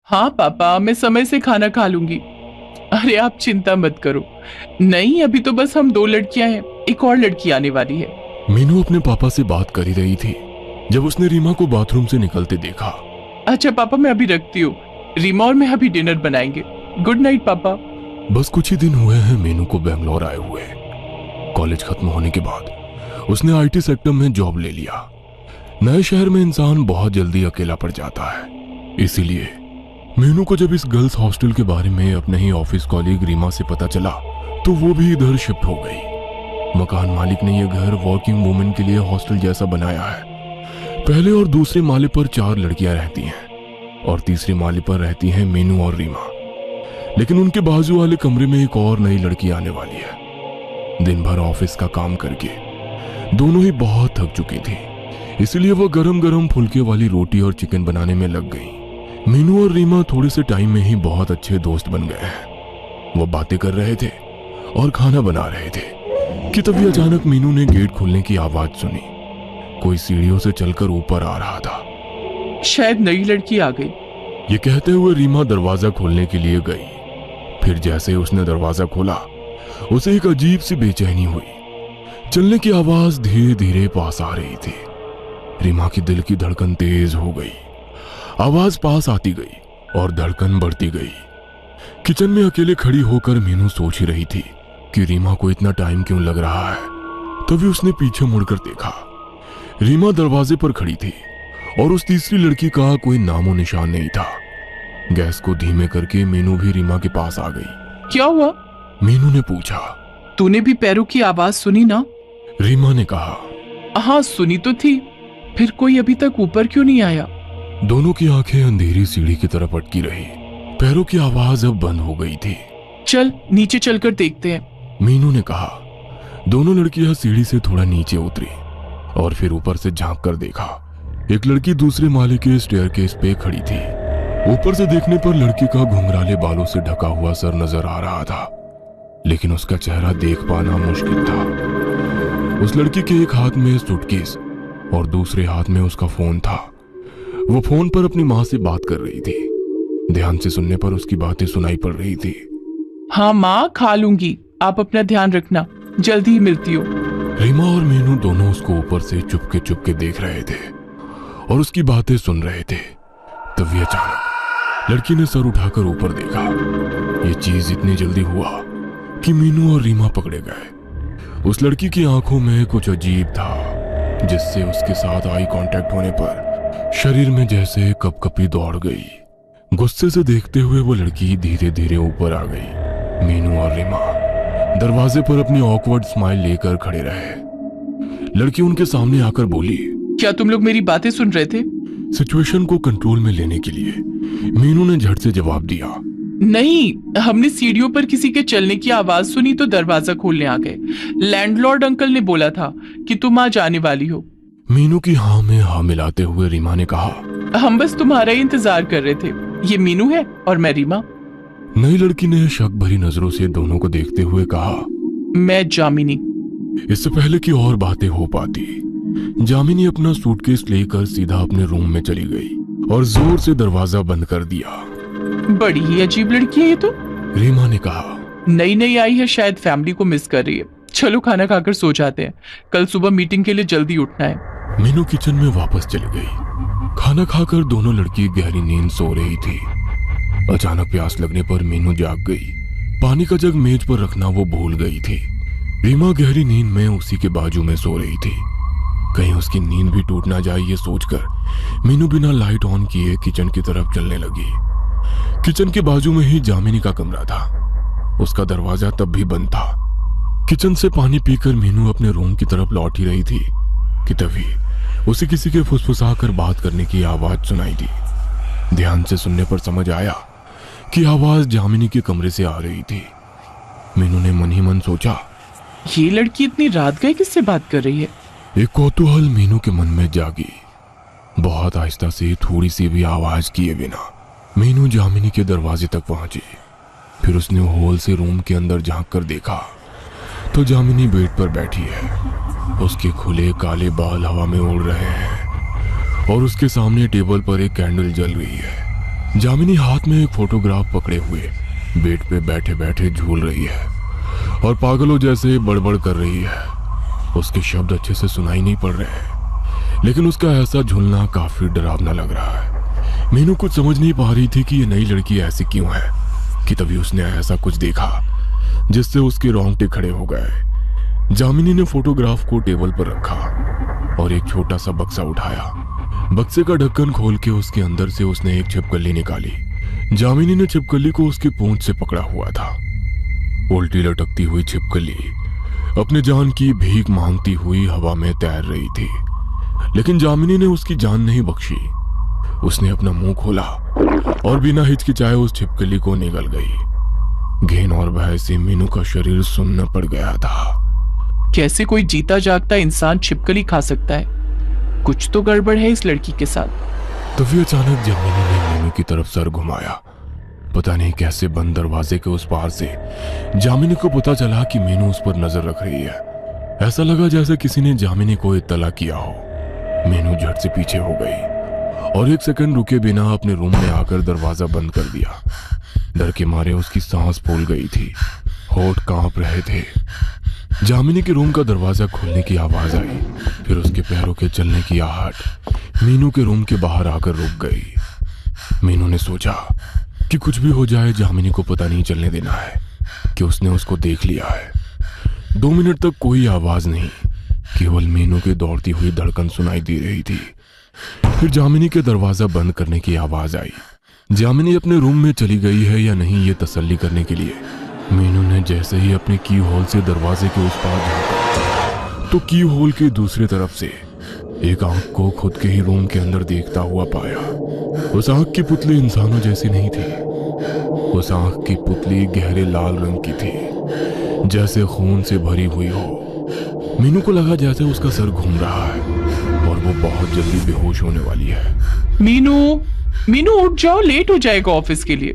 हाँ पापा, मैं समय से खाना खा लूंगी। अरे आप चिंता मत करो। नहीं, अभी तो बस हम दो लड़कियां हैं, एक और लड़की आने वाली है। मीनू अपने पापा से बात कर ही रही थी जब उसने रीमा को बाथरूम से निकलते देखा। अच्छा पापा, मैं अभी रखती हूँ। रीमा और मैं अभी डिनर बनाएंगे। गुड नाइट पापा। बस कुछ ही दिन हुए हैं मीनू को बेंगलोर आए हुए। कॉलेज खत्म होने के बाद उसने आईटी सेक्टर में जॉब ले लिया। नए शहर में इंसान बहुत जल्दी अकेला पड़ जाता है, इसीलिए मीनू को जब इस गर्ल्स हॉस्टल के बारे में अपने ही ऑफिस कॉलीग रीमा से पता चला तो वो भी इधर शिफ्ट हो गई। मकान मालिक ने यह घर वर्किंग वुमेन के लिए हॉस्टल जैसा बनाया है। पहले और दूसरे माले पर 4 लड़कियां रहती हैं और तीसरे माले पर रहती हैं मीनू और रीमा। लेकिन उनके बाजू वाले कमरे में एक और नई लड़की आने वाली है। दिन भर ऑफिस का काम करके दोनों ही बहुत थक चुकी थी, इसलिए वो गरम गरम फुलके वाली रोटी और चिकन बनाने में लग गई। मीनू और रीमा थोड़े से टाइम में ही बहुत अच्छे दोस्त बन गए हैं। वो बातें कर रहे थे और खाना बना रहे थे कि तभी अचानक मीनू ने गेट खुलने की आवाज सुनी। कोई सीढ़ियों से चलकर ऊपर आ रहा था। शायद नई लड़की आ गई। ये कहते हुए रीमा दरवाजा खोलने के लिए गई। फिर जैसे ही उसने दरवाजा खोला उसे एक अजीब सी बेचैनी हुई। चलने की आवाज धीरे धीरे पास आ रही थी। रीमा की दिल की धड़कन तेज हो गई। आवाज पास आती गई और धड़कन बढ़ती गई। किचन में अकेले खड़ी होकर मीनू सोच ही रही थी कि रीमा को इतना टाइम क्यों लग रहा है। तभी उसने पीछे मुड़कर देखा। रीमा दरवाजे पर खड़ी थी और उस तीसरी लड़की का कोई नामो निशान नहीं था। गैस को धीमे करके मीनू भी रीमा के पास आ गई। क्या हुआ? मीनू ने पूछा। तूने भी पैरों की आवाज सुनी ना? रीमा ने कहा। हाँ सुनी तो थी, फिर कोई अभी तक ऊपर क्यों नहीं आया? दोनों की आंखें अंधेरी सीढ़ी की तरफ अटकी रही। पैरों की आवाज अब बंद हो गई थी। चल नीचे चलकर देखते हैं, मीनू ने कहा। दोनों लड़कियां सीढ़ी से थोड़ा नीचे उतरी और फिर ऊपर से झांक कर देखा। एक लड़की दूसरे माले के स्टेयरकेस पे खड़ी थी। ऊपर से देखने पर लड़की का घुंघराले बालों से ढका हुआ सर नजर आ रहा था, लेकिन उसका चेहरा देख पाना मुश्किल था। उस लड़की के एक हाथ में सूटकेस और दूसरे हाथ में उसका फोन था। वो फोन पर अपनी माँ से बात कर रही थी। ध्यान से सुनने पर उसकी बातें सुनाई पड़ रही थी। हाँ माँ, खा लूंगी, आप अपना ध्यान रखना, जल्दी ही मिलती हूँ। रीमा और मीनू दोनों उसको ऊपर से चुपके चुपके देख रहे थे और उसकी बातें सुन रहे थे। तभी अचानक लड़की ने सर उठाकर ऊपर देखा। ये चीज इतनी जल्दी हुआ कि मीनू और रीमा पकड़े गए। उस लड़की की आंखों में कुछ अजीब था, जिससे उसके साथ आई कांटेक्ट होने पर शरीर में जैसे कपकपी दौड़ गई। गुस्से से देखते हुए वो लड़की धीरे धीरे ऊपर आ गई। मीनू और रीमा दरवाजे पर अपनी ऑकवर्ड स्माइल लेकर खड़े रहे। लड़की उनके सामने आकर बोली। क्या तुम लोग मेरी बातें सुन रहे थे? सिचुएशन को कंट्रोल में लेने के लिए मीनू ने झट से जवाब दिया। नहीं, हमने सीढ़ियों पर किसी के चलने की आवाज सुनी तो दरवाजा खोलने आ गए। लैंडलॉर्ड अंकल ने बोला था कि तुम आज आने वाली हो। मीनू की हाँ में हाँ मिलाते हुए रीमा ने कहा। हम बस तुम्हारा ही इंतजार कर रहे थे। ये मीनू है और मैं रीमा। नई लड़की ने शक भरी नजरों से दोनों को देखते हुए कहा। मैं जामिनी। इससे पहले कि और बातें हो पाती, जामिनी अपना सूटकेस लेकर सीधा अपने रूम में चली गई और जोर से दरवाजा बंद कर दिया। बड़ी ही अजीब लड़की है ये तो, रीमा ने कहा। नई नई आई है, शायद फैमिली को मिस कर रही है। चलो खाना खाकर सो जाते हैं, कल सुबह मीटिंग के लिए जल्दी उठना है। मीनू किचन में वापस चली गई। खाना खाकर दोनों लड़की गहरी नींद सो रही थी। अचानक प्यास लगने पर मीनू जाग गई। पानी का जग मेज पर रखना वो भूल गई थी। रीमा गहरी नींद में उसी के बाजू में सो रही थी। कहीं उसकी नींद भी टूट ना जाए ये सोचकर मीनू बिना लाइट ऑन किए किचन की तरफ चलने लगी। किचन के बाजू में ही जामिनी का कमरा था। उसका दरवाजा तब भी बंद था। किचन से पानी पीकर मीनू अपने रूम की तरफ लौट ही रही थी कि तभी उसे किसी के फुसफुसाकर बात करने की आवाज सुनाई दी। ध्यान से सुनने पर समझ आया कि आवाज जामिनी के कमरे से आ रही थी। मीनू ने मन ही मन सोचा, ये लड़की इतनी रात गए किससे बात कर रही है? एक कौतूहल मीनू के मन में जागी। बहुत आहिस्ता से थोड़ी सी भी आवाज किए बिना मीनू जामिनी के दरवाजे तक पहुंची। फिर उसने होल से रूम के अंदर झांक कर देखा तो जामिनी बेड पर बैठी है। उसके खुले काले बाल हवा में उड़ रहे हैं और उसके सामने टेबल पर एक कैंडल जल रही है। जामिनी हाथ में एक फोटोग्राफ पकड़े हुए बेड पे बैठे बैठे झूल रही है और पागलों जैसे बड़बड़ कर रही है। उसके शब्द अच्छे से सुनाई नहीं पड़ रहे हैं, लेकिन उसका ऐसा झूलना काफी डरावना लग रहा है। मीनू कुछ समझ नहीं पा रही थी कि ये नई लड़की ऐसी क्यों है, कि तभी उसने ऐसा कुछ देखा जिससे उसके रोंगटे खड़े हो गए। जामिनी ने फोटोग्राफ को टेबल पर रखा और एक छोटा सा बक्सा उठाया। बक्से का ढक्कन खोल के उसके अंदर से उसने एक छिपकली निकाली। जामिनी ने छिपकली को उसकी पूंछ से पकड़ा हुआ था। उल्टी लटकती हुई छिपकली अपने जान की भीख मांगती हुई हवा में तैर रही थी, लेकिन जामिनी ने उसकी जान नहीं बख्शी। उसने अपना मुंह खोला और बिना हिचकिचाए उस छिपकली को निगल गई। घिन और भय से मीनू का शरीर सुन्न पड़ गया था। कैसे कोई जीता जागता इंसान छिपकली खा सकता है? कुछ तो गड़बड़ है इस लड़की के साथ। तभी अचानक जामिनी ने मीनू की तरफ सर घुमाया। पता नहीं कैसे बंद दरवाजे के उस पार से जामिनी को पता चला कि मीनू उस पर नजर रख रही है। ऐसा लगा जैसे किसी ने जामिनी को इत्तला किया हो। मीनू झट से पीछे हो गई और एक सेकंड रुके बिना अपने रूम में आकर दरवाजा बंद कर दिया। डर के मारे उसकी सांस फूल गई थी, होठ कांप रहे थे। जामिनी के रूम का दरवाजा खुलने की आवाज आई, फिर उसके पैरों के चलने की आहट मीनू के रूम के बाहर आकर रुक गई। मीनू ने सोचा कि कुछ भी हो जाए जामिनी को पता नहीं चलने देना है कि उसने उसको देख लिया है। 2 मिनट तक कोई आवाज नहीं, केवल मीनू की दौड़ती हुई धड़कन सुनाई दे रही थी। फिर जामिनी के दरवाजा बंद करने की आवाज आई। जामिनी अपने रूम में चली गई है या नहीं ये तसल्ली करने के लिए मीनू ने जैसे ही अपने की होल से दरवाजे के उस पार झांका तो की होल के दूसरी तरफ से एक आंख को खुद के ही रूम के अंदर देखता हुआ पाया। उस आंख की पुतली इंसानों जैसी नहीं थी। उस आंख की पुतली गहरे लाल रंग की थी, जैसे खून से भरी हुई हो। मीनू को लगा जैसे उसका सर घूम रहा है और वो बहुत जल्दी बेहोश होने वाली है। मीनू, मीनू उठ जाओ, लेट हो जाएगा ऑफिस के लिए।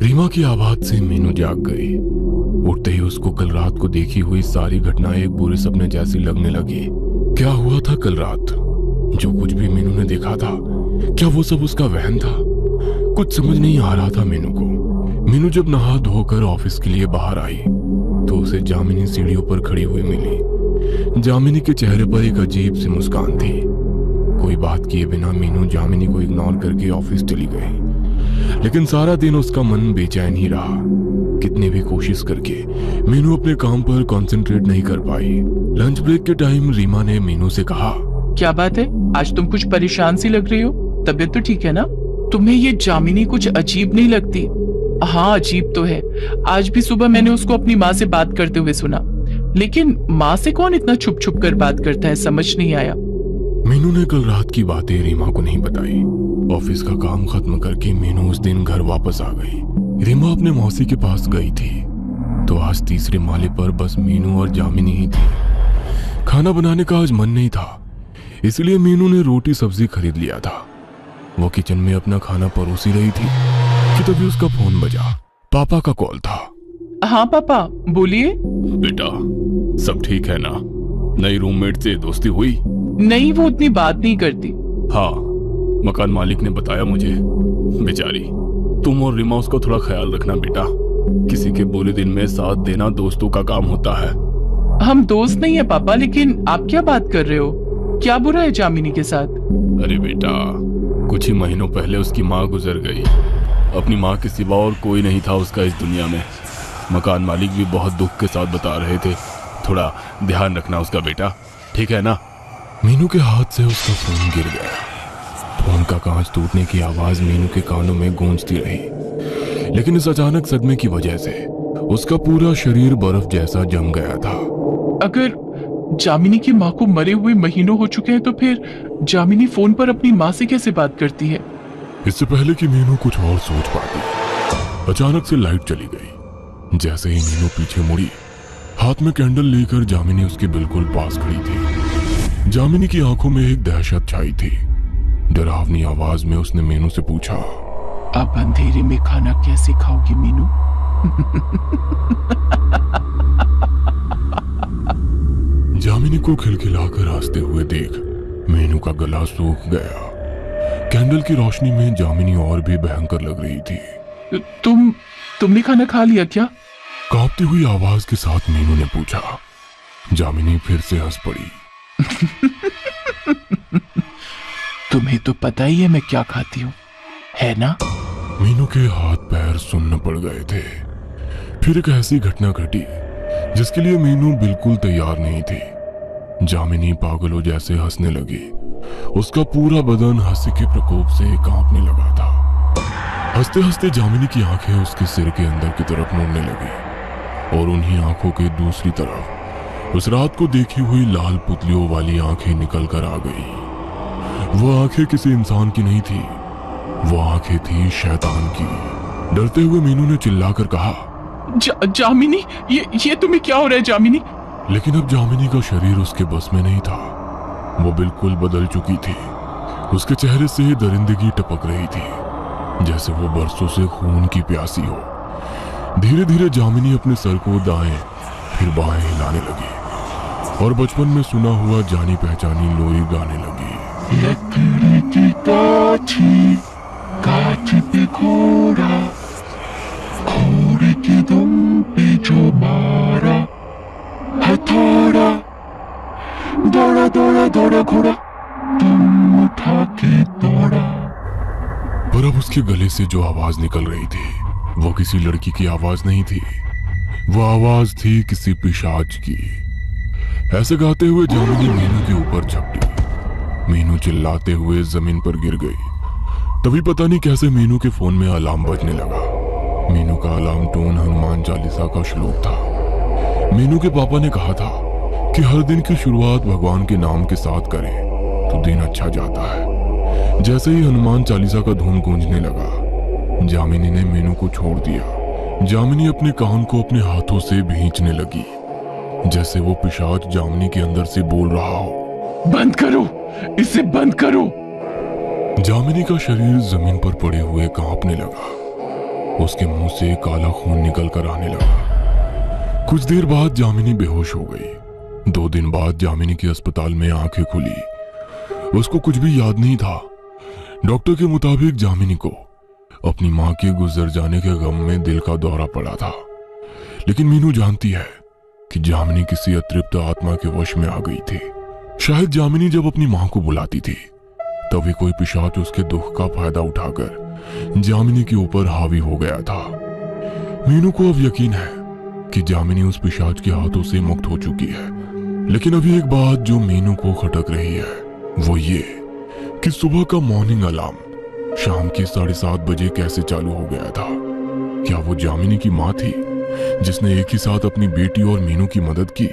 रीमा की आवाज से मीनू जाग गई। उठते ही उसको कल रात को देखी हुई सारी घटना एक बुरे सपने जैसी लगने लगी। क्या हुआ था कल रात? जो कुछ भी मीनू ने देखा था, क्या वो सब उसका वहम था? कुछ समझ नहीं आ रहा था मीनू को। मीनू जब नहा धोकर ऑफिस के लिए बाहर आई तो उसे जामिनी सीढ़ियों पर खड़ी हुई मिली। जामिनी के चेहरे पर एक अजीब सी मुस्कान थी। कोई बात किए बिना मीनू जामिनी को इग्नोर करके ऑफिस चली गई, लेकिन सारा दिन उसका मन बेचैन ही रहा। कितनी भी कोशिश करके मीनू अपने काम पर कंसंट्रेट नहीं कर पाई। लंच ब्रेक के टाइम रीमा ने मीनू से कहा, क्या बात है, आज तुम कुछ परेशान सी लग रही हो? तबीयत तो ठीक है ना? तुम्हें ये जामिनी कुछ अजीब नहीं लगती? हाँ, अजीब तो है। आज भी सुबह मैंने उसको अपनी माँ से बात करते हुए सुना, लेकिन माँ से कौन इतना छुप छुप कर बात करता है, समझ नहीं आया। मीनू ने कल रात की बातें रीमा को नहीं बताई। ऑफिस का काम खत्म करके मीनू उस दिन घर वापस आ गई। रीमा अपने मौसी के पास गई थी तो आज तीसरे माले पर बस मीनू और जामिनी ही थी। खाना बनाने का आज मन नहीं था, इसलिए मीनू ने रोटी सब्जी खरीद लिया था। वो किचन में अपना खाना परोसी रही थी कि तभी उसका फोन बजा। पापा का कॉल था। हाँ पापा, बोलिए। बेटा, सब ठीक है ना? नई रूममेट से दोस्ती हुई? नहीं, वो उतनी बात नहीं करती। हाँ, मकान मालिक ने बताया मुझे। बेचारी, तुम और रीमा उसका थोड़ा ख्याल रखना बेटा। किसी के बुरे दिन में साथ देना दोस्तों का काम होता है। हम दोस्त नहीं है पापा, लेकिन आप क्या बात कर रहे हो? क्या बुरा है जामिनी के साथ? अरे बेटा, कुछ ही महीनों पहले उसकी माँ गुजर गई। अपनी माँ के सिवा और कोई नहीं था उसका इस दुनिया में। मकान मालिक भी बहुत दुख के साथ बता रहे थे। थोड़ा ध्यान रखना उसका बेटा, ठीक है ना? मीनू के हाथ से उसका फोन गिर गया। फोन का कांच टूटने की आवाज मीनू के कानों में गूंजती रही, लेकिन इस अचानक सदमे की वजह से उसका पूरा शरीर बर्फ जैसा जम गया था। अगर जामिनी की माँ को मरे हुए महीनों हो चुके हैं तो फिर जामिनी फोन पर अपनी माँ से कैसे बात करती है? इससे पहले कि मीनू कुछ और सोच पाती, अचानक से लाइट चली गई। जैसे ही मीनू पीछे मुड़ी, हाथ में कैंडल लेकर जामिनी उसके बिल्कुल पास खड़ी थी। जामिनी की आंखों में एक दहशत छाई थी। डरावनी आवाज में उसने मीनू से पूछा, अब अंधेरे में खाना कैसे खाओगी मीनू? जामिनी को खिलखिलाकर हंसते हुए देख मीनू का गला सूख गया। कैंडल की रोशनी में जामिनी और भी भयंकर लग रही थी। तुमने खाना खा लिया क्या? कांपती हुई आवाज के साथ मीनू ने पूछा। जामिनी फिर से हंस पड़ी। तुम्हें तो पता ही है मैं क्या खाती हूँ, है ना? मीनू के हाथ पैर सुन्न पड़ गए थे। फिर एक ऐसी घटना घटी जिसके लिए मीनू बिल्कुल तैयार नहीं थी। जामिनी पागलों जैसे हंसने लगी। उसका पूरा बदन हंसी के प्रकोप से कांपने लगा था। हंसते हंसते जामिनी की आंखें उसके सिर के अंदर की तरफ मुड़ने लगी और उन्हीं आंखों के दूसरी तरफ उस रात को देखी हुई लाल पुतलियों वाली आंखें निकल कर आ गई। वो आंखें किसी इंसान की नहीं थी, वो आंखें थी शैतान की। डरते हुए मीनू ने चिल्लाकर कहा, जामिनी, ये तुम्हें क्या हो रहा है जामिनी? लेकिन अब जामिनी का शरीर उसके बस में नहीं था। वो बिल्कुल बदल चुकी थी। उसके चेहरे से दरिंदगी टपक रही थी, जैसे वो बरसों से खून की प्यासी हो। धीरे धीरे जामिनी अपने सर को दाएं फिर बाएं हिलाने लगी और बचपन में सुना हुआ जानी पहचानी लोरी गाने लगी। लकड़ी की काठी, काठी पे घोड़ा, घोड़े की दुम पे जो मारा, हथौड़ा, दौड़ा दौड़ा दौड़ा घोड़ा, तुम उठा के दौड़ा। पर अब उसके गले से जो आवाज निकल रही थी वो किसी लड़की की आवाज नहीं थी, वो आवाज थी किसी पिशाच की। ऐसे गाते हुए जामिनी मीनू के ऊपर झपटी। मीनू चिल्लाते हुए जमीन पर गिर गई। तभी पता नहीं कैसे मीनू के फोन में अलार्म बजने लगा। मीनू का अलार्म टोन हनुमान चालीसा का श्लोक था। मीनू के पापा ने कहा था कि हर दिन की शुरुआत भगवान के नाम के साथ करें तो दिन अच्छा जाता है। जैसे ही हनुमान चालीसा का धुन गूंजने लगा, जामिनी ने मीनू को छोड़ दिया। जामिनी अपने कान को अपने हाथों से भींचने लगी, जैसे वो पिशाच जामिनी के अंदर से बोल रहा हो, बंद करो, इसे बंद करो। जामिनी का शरीर जमीन पर पड़े हुए कांपने लगा। उसके मुंह से काला खून निकल कर आने लगा। कुछ देर बाद जामिनी बेहोश हो गई। 2 दिन बाद जामिनी की अस्पताल में आंखें खुली। उसको कुछ भी याद नहीं था। डॉक्टर के मुताबिक जामिनी को अपनी मां के गुजर जाने के गम में दिल का दौरा पड़ा था। लेकिन मीनू जानती है कि जामिनी किसी अतृप्त आत्मा के वश में आ गई थी। शायद जामिनी जब अपनी मां को बुलाती थी तभी कोई पिशाच उसके दुख का फायदा उठाकर जामिनी के ऊपर हावी हो गया था। मीनू को अब यकीन है कि जामिनी उस पिशाच के हाथों से मुक्त हो चुकी है। लेकिन अभी एक बात जो मीनू को खटक रही है वो ये कि सुबह का मॉर्निंग अलार्म शाम के 7:30 बजे कैसे चालू हो गया था। क्या वो जामिनी की मां थी जिसने एक ही साथ अपनी बेटी और मीनू की मदद की?